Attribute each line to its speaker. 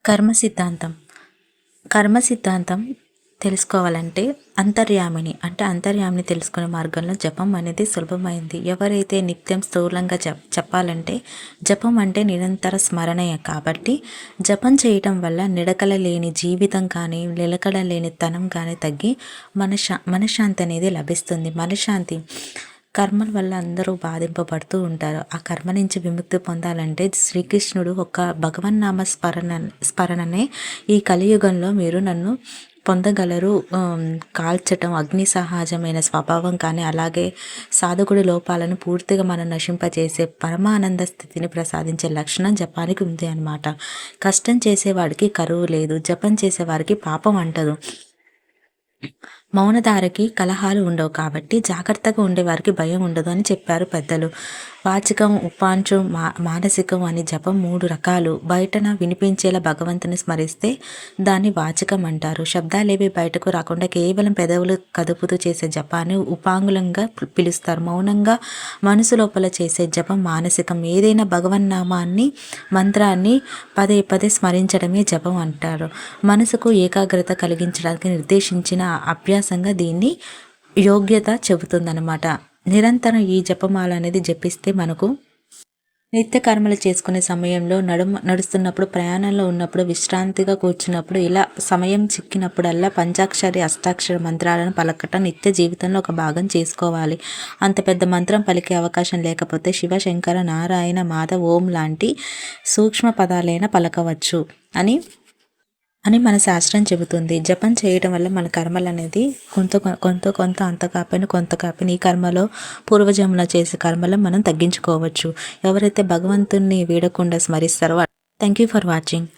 Speaker 1: కర్మ సిద్ధాంతం. కర్మ సిద్ధాంతం తెలుసుకోవాలంటే అంతర్యామిని తెలుసుకునే మార్గంలో జపం అనేది సులభమైంది. ఎవరైతే నిత్యం స్థూలంగా చెప్పాలంటే జపం అంటే నిరంతర స్మరణయే. కాబట్టి జపం చేయటం వల్ల నిలకడ లేని జీవితం కానీ నిలకడ లేని తనం కానీ తగ్గి మనశ్శాంతి అనేది లభిస్తుంది. మనశ్శాంతి కర్మల వల్ల అందరూ బాధింపబడుతూ ఉంటారు. ఆ కర్మ నుంచి విముక్తి పొందాలంటే శ్రీకృష్ణుడు ఒక భగవన్నామ స్మరణనే ఈ కలియుగంలో మీరు నన్ను పొందగలరు. కాల్చటం అగ్ని సహజమైన స్వభావం కానీ అలాగే సాధకుడి లోపాలను పూర్తిగా మనం నశింపజేసే పరమానంద స్థితిని ప్రసాదించే లక్షణం జపానికి ఉంది అన్నమాట. కష్టం చేసేవాడికి కరువు లేదు, జపం చేసేవారికి పాపం అంటదు. మౌనధారకి కలహాలు ఉండవు కాబట్టి జాగ్రత్తగా ఉండేవారికి భయం ఉండదు అని చెప్పారు పెద్దలు. వాచికం, ఉపాంశం, మానసికం అని జపం 3 రకాలు. బయటన వినిపించేలా భగవంతుని స్మరిస్తే దాన్ని వాచికం అంటారు. శబ్దాలేవి బయటకు రాకుండా కేవలం పెదవులు కదుపుతూ చేసే జపాన్ని ఉపాంగులంగా పిలుస్తారు. మౌనంగా మనసు లోపల చేసే జపం మానసికం. ఏదైనా భగవన్నామాన్ని మంత్రాన్ని పదే పదే స్మరించడమే జపం అంటారు. మనసుకు ఏకాగ్రత కలిగించడానికి నిర్దేశించిన అభ్యాసంగా దీన్ని యోగ్యత చెబుతుందన్నమాట. నిరంతరం ఈ జపమాల అనేది జపిస్తే మనకు నిత్య కర్మలు చేసుకునే సమయంలో నడుస్తున్నప్పుడు, ప్రయాణంలో ఉన్నప్పుడు, విశ్రాంతిగా కూర్చున్నప్పుడు, ఇలా సమయం చిక్కినప్పుడల్లా పంచాక్షరి అష్టాక్షర మంత్రాలను పలకటం నిత్య జీవితంలో ఒక భాగం చేసుకోవాలి. అంత పెద్ద మంత్రం పలికే అవకాశం లేకపోతే శివ, శంకర, నారాయణ, మాధవ్, ఓం లాంటి సూక్ష్మ పదాలైనా పలకవచ్చు అని మన శాస్త్రం చెబుతుంది. జపం చేయడం వల్ల మన కర్మలు అనేది కొంత అంత కాపైన కొంత కాపైన ఈ కర్మలో పూర్వజన్మలో చేసే కర్మలను మనం తగ్గించుకోవచ్చు. ఎవరైతే భగవంతుణ్ణి వీడకుండా స్మరిస్తారో. Thank you for watching.